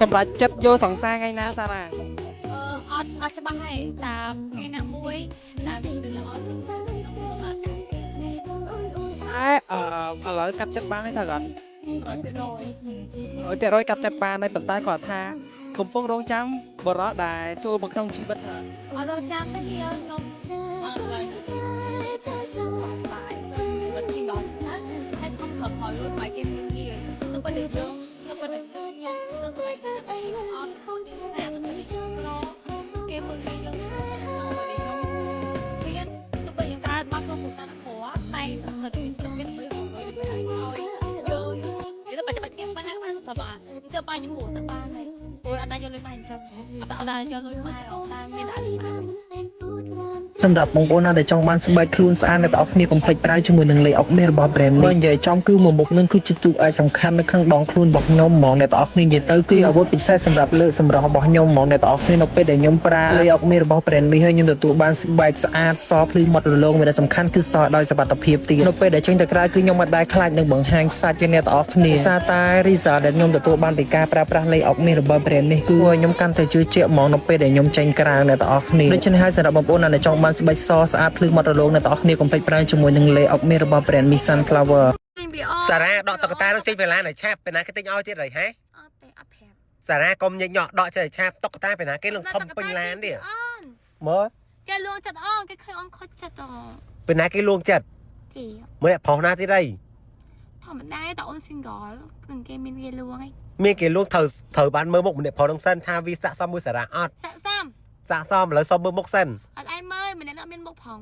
សម្រាប់ចិត្តយកសង្សារថ្ងៃណាសារ៉ាអត់ច្បាស់ហើយតាមថ្ងៃណាមួយតាមវាល្អជាងតែឥឡូវកាប់ចិត្តបានហើយតើគាត់100% 100%កាប់ចិត្តបានហើយប៉ុន្តែគាត់ថាកំពុងរងចាំបរិបទដែលចូលមកក្នុងជីវិតអត់រកចាំទេគេខ្ញុំអត់ឡើយបាយមិនទីដល់ហើយខ្ញុំខំហើយលុយបាយគេមានគេទៅបើយើងទៅបើខ្ញុំទៅទៅអត់ខំនេះស្អាតទៅគេមើលគេយើងទៅបើខ្ញុំមានទៅបើយើងកើតមកក្នុងគូតាព្រោះតែទៅមានប្រកបទៅឲ្យយើងទៅបើចាំខ្ញុំបានបានតើបាទទៅបាយខ្ញុំទៅបានហើយព្រោះអត់ដែរយកលុយបាយចាំអត់ដែរយកលុយបាយអត់ដែរមានអត់បានសម្រាប់បងប្អូនណាដែលចង់បានស្បែកខ្លួនស្អាតអ្នកទាំងអស់គ្នាកុំភ្លេចប្រើជាមួយនឹងលេខអុកមេរបស់ brand នេះនិយាយចំគឺមួយមុខនឹងគឺជាទូឯកសំខាន់នៅក្នុងដងខ្លួនរបស់ខ្ញុំហ្មងអ្នកទាំងអស់គ្នានិយាយទៅគឺអាវុធពិសេសសម្រាប់លើកសម្រស់របស់ខ្ញុំហ្មងអ្នកទាំងអស់គ្នានៅពេលដែលខ្ញុំប្រើលេខអុកមេរបស់ brand នេះហើយខ្ញុំទទួលបានស្បែកស្អាតសភ្លឺមាត់រលោងមានសំខាន់គឺសដោយសុវត្ថិភាពទៀតនៅពេលដែលចេញទៅក្រៅគឺខ្ញុំមិនដែលខ្លាចនឹងបង្ហាញសាច់ជាអ្នកទាំងអស់គ្នាសារតែ result ដែលខ្ញុំទទួលបានពីការប្រើប្រាស់លេខអុកមេរបស់ brand នេះគឺខ្ញុំកាន់តែជឿជាក់ហ្មងនៅពេលដែលខ្ញុំចេញក្រៅអ្នកទាំងអស់គ្នាដូច្នេះហើយសម្រាប់បងប្អូនណាដែលចង់បានស្បែកសស្អាតភ្លឺមាត់រលោងអ្នកទាំងអស់គ្នាកុំភ្លេចប្រើជាមួយនឹងលេខអុកមេរបស់ brand Sunflower សារ៉ាដកតុក្កតានឹងចេញពីឡានឲ្យឆាប់ពេលណាគេទិញឲ្យទៀតហើយហ៎អត់ទេអត់ប្រាប់សារ៉ាកុំញញក់ដកចេញឲ្យឆាប់តុក្កតាពេលណាគេលងធំពេញឡានទៀតមើលគេលួងចិត្តអងគេឃើញអងខុចចិត្តអងពេលណាគេលងចិត្តគេមើលអ្នកប្រុសណាទៀតអីធម្មតាតអូន single នឹងគេមានគេលួងអីមានគេលងត្រូវបានមើលមុខម្នាក់ប្រុសនឹងសិនថាវាស័កសមមួយសារ៉ាអត់ស័កសមឥឡូវសុំមើលមុខសិនអត់ឯងមើលម្នាក់អត់មានមុខផង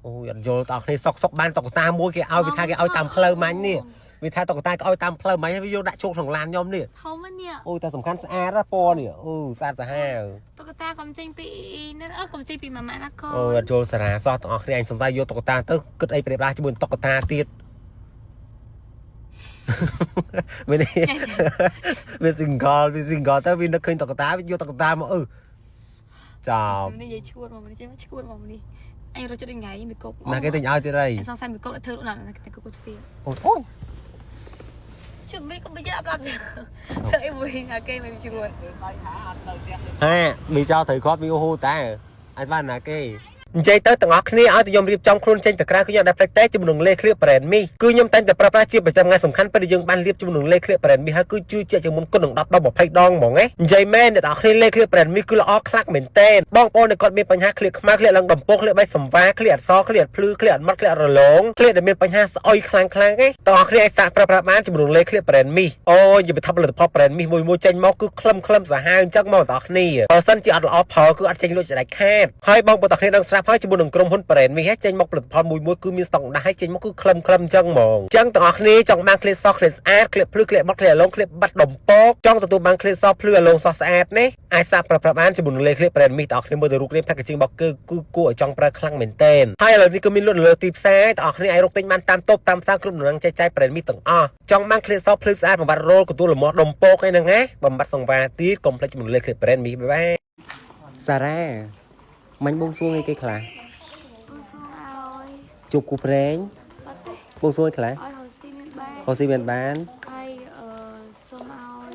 អូយអត់យល់តោះគ្នាសុកបានតុក្កតាមួយគេឲ្យវាថាគេឲ្យតាមផ្លូវមាញ់នេះវាថាតុក្កតាគេឲ្យតាមផ្លូវមាញ់វាយកដាក់ជោគក្នុងឡានខ្ញុំនេះធំនេះអូតែសំខាន់ស្អាតណាពណ៌នេះអូស្អាតសាហាវតុក្កតាកុំចេញពីនេះកុំចេញពីម៉ាម៉ាណាកូនអូអត់យល់សារ៉ាសោះទាំងអស់គ្នាអញសង្ស័យយកតុក្កតាទៅគិតអីប្រៀបដែរជាមួយតុក្កតាទៀតមែនទេវា single ទៅវានឹកឃើញតុក្កតាវាយកតុក្កតាមកចាប់នេះនិយាយឈួតមកនេះចេះឈួតមកនេះអញរត់ចិត្តថ្ងៃមីកុកណាគេទិញឲ្យទៀតហើយសង្ស័យមីកុកធ្វើណាតែកុកស្ពីអូជិះមីកុកមិនយ៉ាប់ឡាប់ធ្វើអីមួយណាគេមិនជួនហេមីចោលត្រូវគាត់មីអូហូតែអាចបានណាគេនិយាយទៅទាំងអស់គ្នាឲ្យតែខ្ញុំរៀបចំខ្លួនចេញទៅក្រៅគឺខ្ញុំដែរផ្លេចតែជាមួយនឹងលេខ clear brand មីគឺខ្ញុំតែងតែប្រើប្រាស់ជាប្រចាំថ្ងៃសំខាន់ពេលដែលយើងបានរៀបជាមួយនឹងលេខ clear brand មីហើយគឺជឿជាក់ជាងមុនគុណនឹង10ដល់20ដងហ្មងណានិយាយមែនអ្នកទាំងអស់គ្នាលេខ clear brand មីគឺល្អខ្លាំងមែនតើបងប្អូនដែលគាត់មានបញ្ហា clear ខ្មៅ clear ឡើងដំពង clear បេះសង្វា clear អក្សរ clear ភ្លឺ clear អត់មាត់ clear រលោង clear ដែលមានបញ្ហាស្អុយខ្លាំងៗឯងទាំងអស់គ្នាអាចសាកប្រើប្រាស់បានជាមួយនឹងលេខ clear brand មីអូយនិយាយថាផលិតផល brand មីមួយចេញមកគឺខ្លឹមសាហាវអញ្ចឹងមកទាំងអស់គ្នាបើសិនជាអត់ល្អផលគឺអត់ចេញលុយច្រេចខាតហើយបងប្អូនទាំងអស់គ្នានឹងស្រាប់ហើយជាមួយនឹងក្រុមហ៊ុនbrand មីចេញមកផលិតផលមួយគឺមានស្តង់ដារហើយចេញមកគឺខ្លឹមអញ្ចឹងហ្មងអញ្ចឹងទាំងអស់គ្នាចង់បាន clear ស clear ស្អាត clear ភ្លឺ clear បត់ clear រលោង clear បាត់ដំពកចង់ទទួលបាន clear សភ្លឺរលោងសស្អាតនេះអាចសាកប្រើប្រាស់បានជាមួយនឹងលេខ clear brand មីទាំងអស់គ្នាមើលទៅរូបរាង packaging របស់គឺគួរឲ្យចង់ប្រើខ្លាំងមែនទែនហើយឥឡូវនេះក៏មានលក់នៅលើទីផ្សារទាំងអស់គ្នាអាចរកទិញបានតាមតូបតាមផ្សារគ្រប់ដំណឹងចែកចាយ brand មីទាំងអស់ចង់បាន clear សភ្លឺស្អាតបំបត្តិរោលកន្ទួលលមាស់ដំពកអីហ្នឹងណាបំបត្តិសង្វារទៀតកុំភ្លេចជាមួយលេខ clear brand មីបាយសារ៉ាមាញ់បងសួងអីគេខ្លះជប់គូប្រេងបងសួយខ្លះហូស៊ីមានបានហើយសូមឲ្យ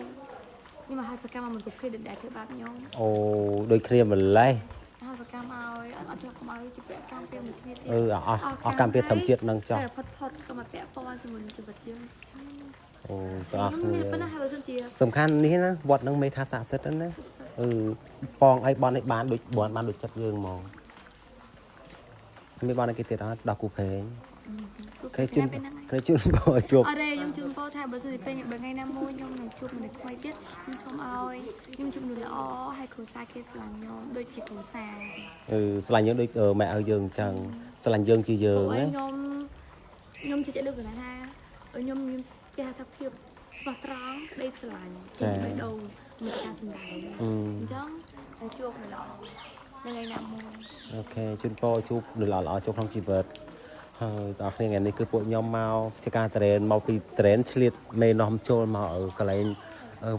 ខ្ញុំមកហៅសកម្មមកគ្រាដែលធ្វើបាបខ្ញុំអូដូចគ្រាម្លេះហៅសកម្មឲ្យអត់ចង់កុំឲ្យជាពាក់កម្មពីមួយគ្នាទៀតអស់កម្មពីធម្មជាតិនឹងចោះផុតក៏មកពាក់ព័ន្ធជាមួយជីវិតយើងចាំអូតោះសំខាន់នេះណាវត្តនឹងមេថាស័ក្តិសិទ្ធិណាប៉ងអីបនអីបានដូចបានដូចចិត្តយើងហ្មងមានបានគេទៀតអត់ដោះគូព្រេងគេជូនបងជួបអរេខ្ញុំជូនបងថាបើសិនជាពេលថ្ងៃណាមួយខ្ញុំនឹងជួបមនុស្សថ្មីទៀតខ្ញុំសូមឲ្យខ្ញុំជួបមនុស្សល្អហើយគ្រួសារគេស្រឡាញ់ខ្ញុំដូចជាគ្រួសារស្រឡាញ់យើងដូចម៉ែឪយើងអញ្ចឹងស្រឡាញ់យើងជាយើងណាខ្ញុំជឿជាក់លើកន្លែងថាខ្ញុំគេថាភាពស្មោះត្រង់ក្តីស្រឡាញ់ជាបេះដូងមួយការសម្ដែងអញ្ចឹងជួបមនុស្សល្អថ្ងៃណាមួយអូខេជូនពរជួបមនុស្សល្អជួបក្នុងជីវិតហើយដល់គ្នាថ្ងៃនេះគឺពួកខ្ញុំមកជាការត្រេនមកពីត្រេនឆ្លៀតមេនាំចូលមកកន្លែង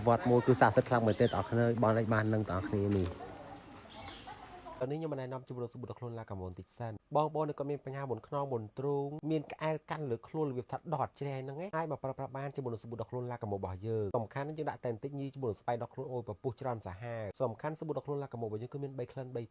វត្តមួយគឺស័ក្តិសិទ្ធិខ្លាំងមែនទេបងប្អូនបាននឹងបងប្អូននេះ ตอนนี้ខ្ញុំមិនណែនាំជំរុញសបុតខ្លួនឡាកាម៉ូនតិចសិនបងប្អូនក៏មានបញ្ហាមុនខ្នងមុនទ្រូងមានក្អែលកាន់លើខ្លួនរបៀបថាដតជ្រែងហ្នឹងឯងហើយបើប្រើប្រាស់បានជំរុញសបុតខ្លួនឡាកាម៉ូរបស់យើងសំខាន់យើងដាក់តែបន្តិចញីជំរុញស្បៃដល់ខ្លួនអូយពពុះច្រើនសាហាវសំខាន់សបុតខ្លួនឡាកាម៉ូរបស់យើងគឺមាន3ក្លិន3ពណ៌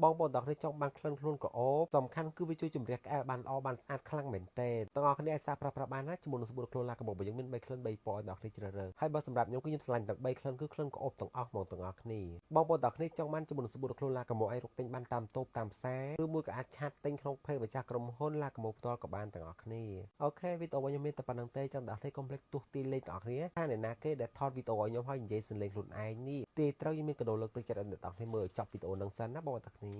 បងប្អូនទាំងនេះចង់បានក្លិនខ្លួនក៏អូបសំខាន់គឺវាជួយជំរះក្អែលបានល្អបានស្អាតខ្លាំងមែនទែនទាំងអស់គ្នាអាចសាប្រើប្រាស់បានណាជំរុញសបុតខ្លួនឡាកាម៉ូរបស់យើងមាន3ក្លិន3ពណ៌ដល់គ្នាជ្រើសរើសហើយបើសម្រាប់ខ្ញុំគឺខ្ញុំឆ្លាញ់ទាំង3ក្លិនគឺក្លិនក៏អូបទាំងអស់ហ្មងទាំងអស់គ្នាបងប្អូនទាំងគ្នាចង់បានជំរុញសបុតខ្លួនឡាកាម៉ូអាចរកទិញបានតាមតូបតាមផ្សារឬមួយក៏អាចឆាតទិញក្នុងเพจម្ចាស់ក្រុមហ៊ុនឡាកាម៉ូផ្ទាល់ក៏បានទាំងអស់គ្នាអូខេវីដេអូរបស់ខ្ញុំមានតែប៉ុណ្្នឹងទេចង់ដល់គ្នាកុំភ្លេចទស្សន៍ទីលេខទាំងអស់គ្នាថាអ្នកណាគេដែលថតវីដេអូឲ្យខ្ញុំហើយនិយាយសលេងខ្លួនឯងនេះទីត្រូវខ្ញុំមានកាដូលើកទឹកចិត្តឲ្យអ្នកទាំងគ្នាមើលចប់វីដេអូនឹងសិនណាបងប្អូនទាំងគ្នា